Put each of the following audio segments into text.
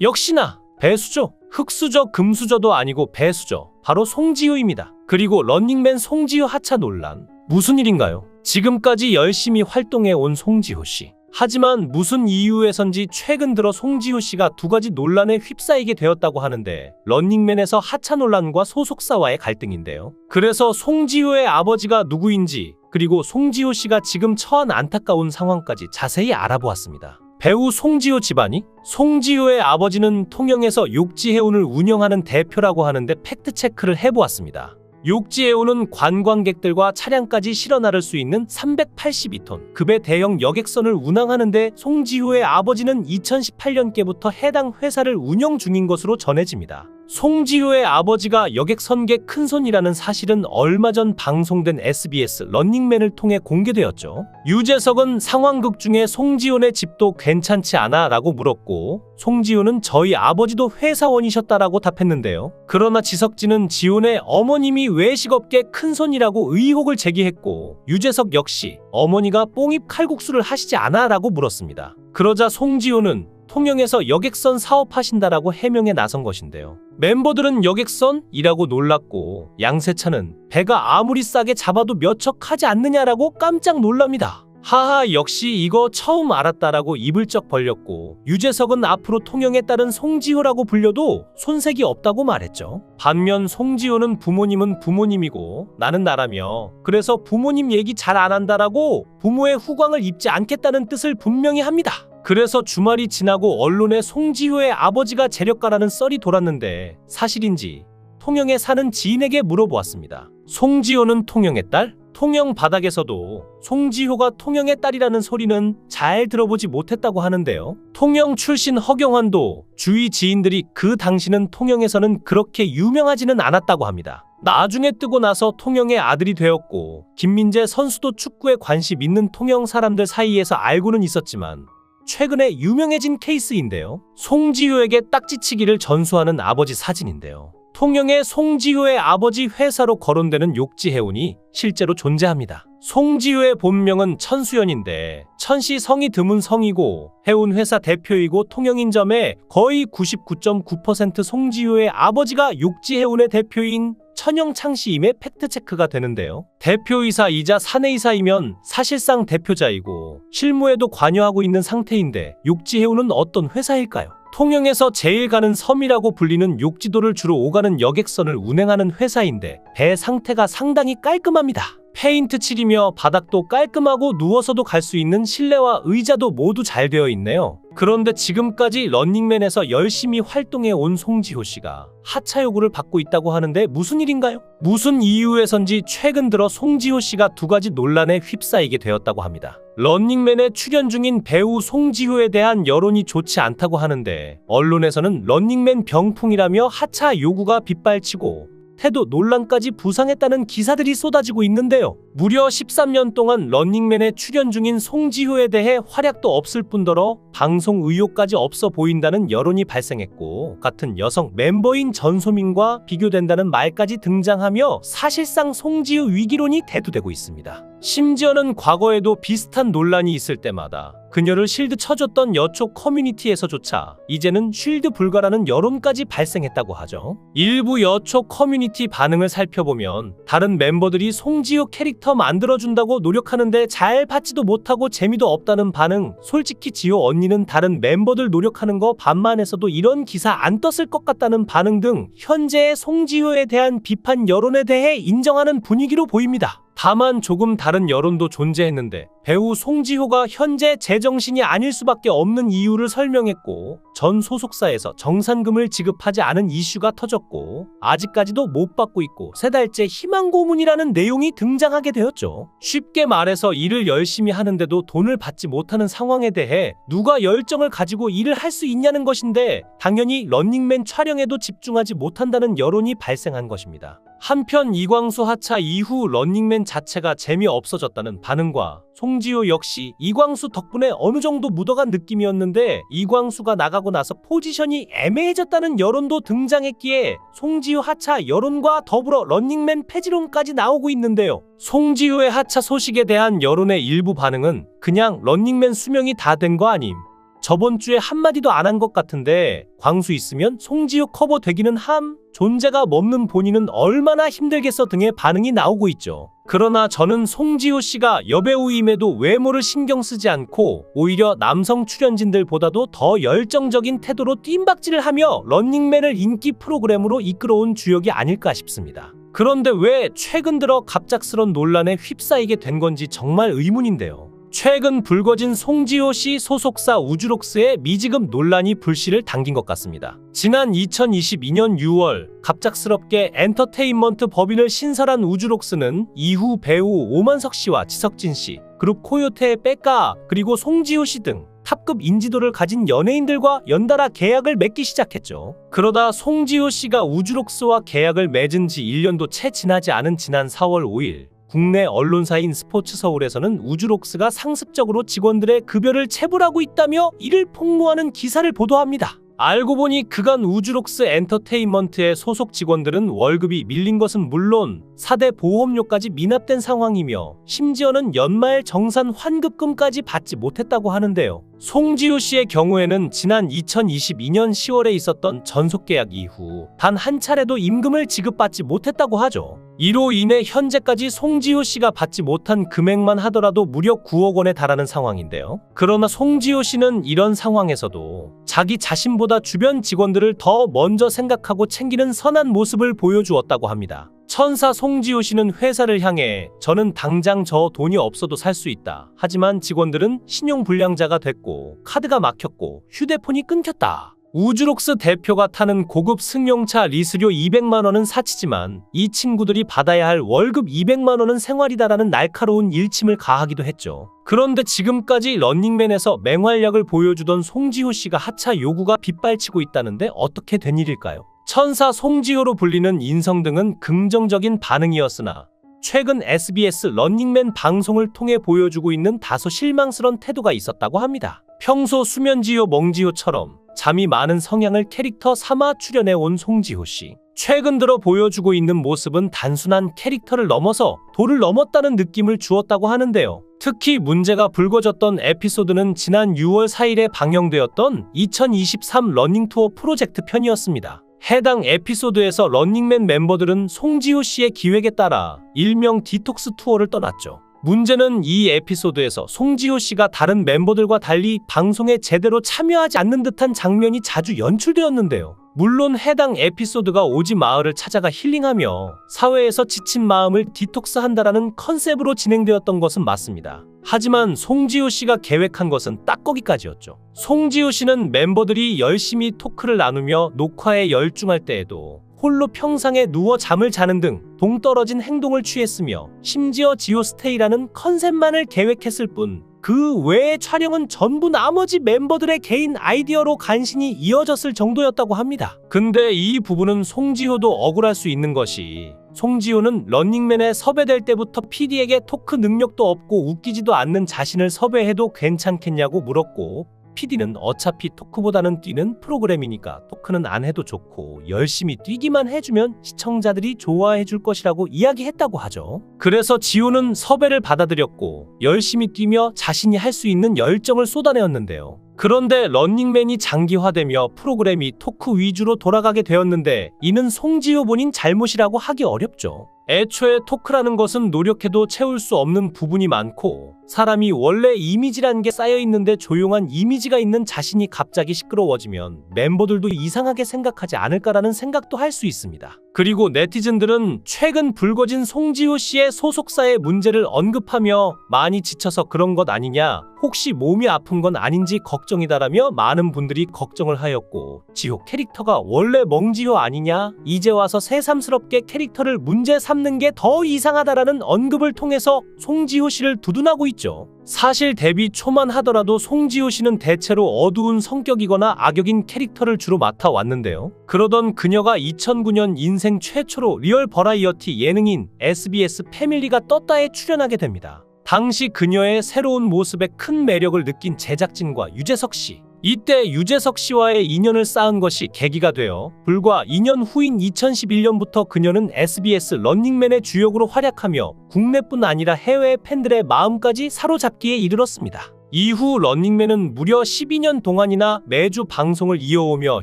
역시나 배수죠. 흑수저, 금수저도 아니고 배수저. 바로 송지효입니다. 그리고 런닝맨 송지효 하차 논란. 무슨 일인가요? 지금까지 열심히 활동해 온 송지효 씨. 하지만 무슨 이유에선지 최근 들어 송지효 씨가 두 가지 논란에 휩싸이게 되었다고 하는데, 런닝맨에서 하차 논란과 소속사와의 갈등인데요. 그래서 송지효의 아버지가 누구인지, 그리고 송지효 씨가 지금 처한 안타까운 상황까지 자세히 알아보았습니다. 배우 송지효 집안이? 송지효의 아버지는 통영에서 욕지해운을 운영하는 대표라고 하는데 팩트체크를 해보았습니다. 욕지해운은 관광객들과 차량까지 실어 나를 수 있는 382톤 급의 대형 여객선을 운항하는데 송지효의 아버지는 2018년께부터 해당 회사를 운영 중인 것으로 전해집니다. 송지효의 아버지가 여객선계 큰손이라는 사실은 얼마 전 방송된 SBS 런닝맨을 통해 공개되었죠. 유재석은 상황극 중에 송지효네 집도 괜찮지 않아 라고 물었고, 송지효는 저희 아버지도 회사원이셨다라고 답했는데요. 그러나 지석진은 지효네 어머님이 외식업계 큰손이라고 의혹을 제기했고, 유재석 역시 어머니가 뽕입 칼국수를 하시지 않아 라고 물었습니다. 그러자 송지효는 통영에서 여객선 사업하신다라고 해명에 나선 것인데요. 멤버들은 여객선이라고 놀랐고, 양세찬은 배가 아무리 싸게 잡아도 몇 척 하지 않느냐라고 깜짝 놀랍니다. 하하, 역시 이거 처음 알았다라고 입을 쩍 벌렸고, 유재석은 앞으로 통영에 따른 송지효라고 불려도 손색이 없다고 말했죠. 반면 송지효는 부모님은 부모님이고 나는 나라며, 그래서 부모님 얘기 잘 안 한다라고 부모의 후광을 입지 않겠다는 뜻을 분명히 합니다. 그래서 주말이 지나고 언론에 송지효의 아버지가 재력가라는 썰이 돌았는데 사실인지 통영에 사는 지인에게 물어보았습니다. 송지효는 통영의 딸? 통영 바닥에서도 송지효가 통영의 딸이라는 소리는 잘 들어보지 못했다고 하는데요. 통영 출신 허경환도 주위 지인들이 그 당시는 통영에서는 그렇게 유명하지는 않았다고 합니다. 나중에 뜨고 나서 통영의 아들이 되었고, 김민재 선수도 축구에 관심 있는 통영 사람들 사이에서 알고는 있었지만 최근에 유명해진 케이스인데요. 송지효에게 딱지치기를 전수하는 아버지 사진인데요. 통영의 송지효의 아버지 회사로 거론되는 욕지해운이 실제로 존재합니다. 송지효의 본명은 천수연인데 천씨 성이 드문 성이고 해운회사 대표이고 통영인 점에 거의 99.9% 송지효의 아버지가 욕지해운의 대표인 천영창씨임의 팩트체크가 되는데요. 대표이사이자 사내이사이면 사실상 대표자이고 실무에도 관여하고 있는 상태인데, 욕지해운은 어떤 회사일까요? 통영에서 제일 가는 섬이라고 불리는 욕지도를 주로 오가는 여객선을 운행하는 회사인데, 배 상태가 상당히 깔끔합니다. 페인트 칠이며 바닥도 깔끔하고 누워서도 갈 수 있는 실내와 의자도 모두 잘 되어 있네요. 그런데 지금까지 런닝맨에서 열심히 활동해 온 송지효 씨가 하차 요구를 받고 있다고 하는데 무슨 일인가요? 무슨 이유에선지 최근 들어 송지효 씨가 두 가지 논란에 휩싸이게 되었다고 합니다. 런닝맨에 출연 중인 배우 송지효에 대한 여론이 좋지 않다고 하는데, 언론에서는 런닝맨 병풍이라며 하차 요구가 빗발치고 태도 논란까지 부상했다는 기사들이 쏟아지고 있는데요. 무려 13년 동안 런닝맨에 출연 중인 송지효에 대해 활약도 없을 뿐더러 방송 의욕까지 없어 보인다는 여론이 발생했고, 같은 여성 멤버인 전소민과 비교된다는 말까지 등장하며 사실상 송지효 위기론이 대두되고 있습니다. 심지어는 과거에도 비슷한 논란이 있을 때마다 그녀를 실드 쳐줬던 여초 커뮤니티에서조차 이제는 쉴드 불가라는 여론까지 발생했다고 하죠. 일부 여초 커뮤니티 반응을 살펴보면 다른 멤버들이 송지효 캐릭터 만들어준다고 노력하는데 잘 받지도 못하고 재미도 없다는 반응, 솔직히 지효 언니는 다른 멤버들 노력하는 거 반만해서도 이런 기사 안 떴을 것 같다는 반응 등 현재의 송지효에 대한 비판 여론에 대해 인정하는 분위기로 보입니다. 다만 조금 다른 여론도 존재했는데, 배우 송지효가 현재 제정신이 아닐 수밖에 없는 이유를 설명했고, 전 소속사에서 정산금을 지급하지 않은 이슈가 터졌고 아직까지도 못 받고 있고 세 달째 희망 고문이라는 내용이 등장하게 되었죠. 쉽게 말해서 일을 열심히 하는데도 돈을 받지 못하는 상황에 대해 누가 열정을 가지고 일을 할 수 있냐는 것인데, 당연히 런닝맨 촬영에도 집중하지 못한다는 여론이 발생한 것입니다. 한편 이광수 하차 이후 런닝맨 자체가 재미없어졌다는 반응과 송지효 역시 이광수 덕분에 어느 정도 묻어간 느낌이었는데, 이광수가 나가고 나서 포지션이 애매해졌다는 여론도 등장했기에 송지효 하차 여론과 더불어 런닝맨 폐지론까지 나오고 있는데요. 송지효의 하차 소식에 대한 여론의 일부 반응은 그냥 런닝맨 수명이 다 된 거 아님? 저번 주에 한마디도 안 한 것 같은데 광수 있으면 송지효 커버 되기는 함. 존재가 없는 본인은 얼마나 힘들겠어 등의 반응이 나오고 있죠. 그러나 저는 송지효 씨가 여배우임에도 외모를 신경 쓰지 않고 오히려 남성 출연진들보다도 더 열정적인 태도로 뜀박질을 하며 런닝맨을 인기 프로그램으로 이끌어온 주역이 아닐까 싶습니다. 그런데 왜 최근 들어 갑작스런 논란에 휩싸이게 된 건지 정말 의문인데요. 최근 불거진 송지효 씨 소속사 우주록스의 미지급 논란이 불씨를 당긴 것 같습니다. 지난 2022년 6월 갑작스럽게 엔터테인먼트 법인을 신설한 우주록스는 이후 배우 오만석 씨와 지석진 씨, 그룹 코요테의 백가, 그리고 송지효 씨 등 탑급 인지도를 가진 연예인들과 연달아 계약을 맺기 시작했죠. 그러다 송지효 씨가 우주록스와 계약을 맺은 지 1년도 채 지나지 않은 지난 4월 5일 국내 언론사인 스포츠서울에서는 우주록스가 상습적으로 직원들의 급여를 체불하고 있다며 이를 폭로하는 기사를 보도합니다. 알고 보니 그간 우주록스 엔터테인먼트의 소속 직원들은 월급이 밀린 것은 물론 4대 보험료까지 미납된 상황이며 심지어는 연말 정산 환급금까지 받지 못했다고 하는데요. 송지효 씨의 경우에는 지난 2022년 10월에 있었던 전속계약 이후 단 한 차례도 임금을 지급받지 못했다고 하죠. 이로 인해 현재까지 송지효 씨가 받지 못한 금액만 하더라도 무려 9억 원에 달하는 상황인데요. 그러나 송지효 씨는 이런 상황에서도 자기 자신보다 주변 직원들을 더 먼저 생각하고 챙기는 선한 모습을 보여주었다고 합니다. 천사 송지효 씨는 회사를 향해 저는 당장 저 돈이 없어도 살 수 있다. 하지만 직원들은 신용불량자가 됐고 카드가 막혔고 휴대폰이 끊겼다. 우주록스 대표가 타는 고급 승용차 리스료 200만 원은 사치지만 이 친구들이 받아야 할 월급 200만 원은 생활이다라는 날카로운 일침을 가하기도 했죠. 그런데 지금까지 런닝맨에서 맹활약을 보여주던 송지효 씨가 하차 요구가 빗발치고 있다는데 어떻게 된 일일까요? 천사 송지효로 불리는 인성 등은 긍정적인 반응이었으나 최근 SBS 런닝맨 방송을 통해 보여주고 있는 다소 실망스런 태도가 있었다고 합니다. 평소 수면지효 멍지효처럼 잠이 많은 성향을 캐릭터 삼아 출연해온 송지효 씨. 최근 들어 보여주고 있는 모습은 단순한 캐릭터를 넘어서 도를 넘었다는 느낌을 주었다고 하는데요. 특히 문제가 불거졌던 에피소드는 지난 6월 4일에 방영되었던 2023 러닝투어 프로젝트 편이었습니다. 해당 에피소드에서 런닝맨 멤버들은 송지효 씨의 기획에 따라 일명 디톡스 투어를 떠났죠. 문제는 이 에피소드에서 송지효 씨가 다른 멤버들과 달리 방송에 제대로 참여하지 않는 듯한 장면이 자주 연출되었는데요. 물론 해당 에피소드가 오지 마을을 찾아가 힐링하며 사회에서 지친 마음을 디톡스한다라는 컨셉으로 진행되었던 것은 맞습니다. 하지만 송지효 씨가 계획한 것은 딱 거기까지였죠. 송지효 씨는 멤버들이 열심히 토크를 나누며 녹화에 열중할 때에도 홀로 평상에 누워 잠을 자는 등 동떨어진 행동을 취했으며 심지어 지오스테이라는 컨셉만을 계획했을 뿐 그 외의 촬영은 전부 나머지 멤버들의 개인 아이디어로 간신히 이어졌을 정도였다고 합니다. 근데 이 부분은 송지효도 억울할 수 있는 것이 송지효는 런닝맨에 섭외될 때부터 PD에게 토크 능력도 없고 웃기지도 않는 자신을 섭외해도 괜찮겠냐고 물었고 PD는 어차피 토크보다는 뛰는 프로그램이니까 토크는 안 해도 좋고 열심히 뛰기만 해주면 시청자들이 좋아해 줄 것이라고 이야기했다고 하죠. 그래서 지효는 섭외를 받아들였고 열심히 뛰며 자신이 할 수 있는 열정을 쏟아내었는데요. 그런데 런닝맨이 장기화되며 프로그램이 토크 위주로 돌아가게 되었는데 이는 송지효 본인 잘못이라고 하기 어렵죠. 애초에 토크라는 것은 노력해도 채울 수 없는 부분이 많고 사람이 원래 이미지란 게 쌓여있는데 조용한 이미지가 있는 자신이 갑자기 시끄러워지면 멤버들도 이상하게 생각하지 않을까라는 생각도 할 수 있습니다. 그리고 네티즌들은 최근 불거진 송지효 씨의 소속사의 문제를 언급하며 많이 지쳐서 그런 것 아니냐, 혹시 몸이 아픈 건 아닌지 걱정이다라며 많은 분들이 걱정을 하였고 지효 캐릭터가 원래 멍지효 아니냐, 이제 와서 새삼스럽게 캐릭터를 문제 삼는 게 더 이상하다라는 언급을 통해서 송지효 씨를 두둔하고 있죠. 사실 데뷔 초만 하더라도 송지효 씨는 대체로 어두운 성격이거나 악역인 캐릭터를 주로 맡아왔는데요. 그러던 그녀가 2009년 인생 최초로 리얼 버라이어티 예능인 SBS 패밀리가 떴다에 출연하게 됩니다. 당시 그녀의 새로운 모습에 큰 매력을 느낀 제작진과 유재석 씨. 이때 유재석 씨와의 인연을 쌓은 것이 계기가 되어 불과 2년 후인 2011년부터 그녀는 SBS 런닝맨의 주역으로 활약하며 국내뿐 아니라 해외 팬들의 마음까지 사로잡기에 이르렀습니다. 이후 런닝맨은 무려 12년 동안이나 매주 방송을 이어오며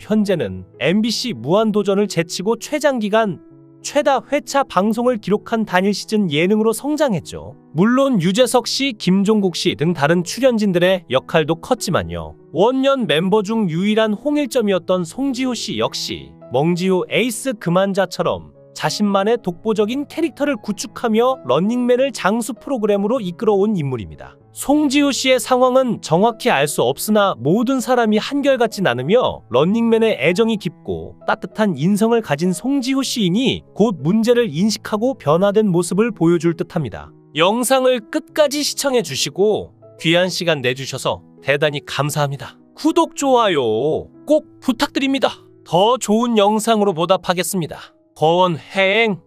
현재는 MBC 무한도전을 제치고 최장기간 최다 회차 방송을 기록한 단일 시즌 예능으로 성장했죠. 물론 유재석 씨, 김종국 씨 등 다른 출연진들의 역할도 컸지만요. 원년 멤버 중 유일한 홍일점이었던 송지효 씨 역시 멍지효 에이스 그만자처럼 자신만의 독보적인 캐릭터를 구축하며 런닝맨을 장수 프로그램으로 이끌어온 인물입니다. 송지효 씨의 상황은 정확히 알 수 없으나 모든 사람이 한결같진 않으며 런닝맨의 애정이 깊고 따뜻한 인성을 가진 송지효 시인이 곧 문제를 인식하고 변화된 모습을 보여줄 듯합니다. 영상을 끝까지 시청해 주시고 귀한 시간 내주셔서 대단히 감사합니다. 구독, 좋아요 꼭 부탁드립니다. 더 좋은 영상으로 보답하겠습니다. 권행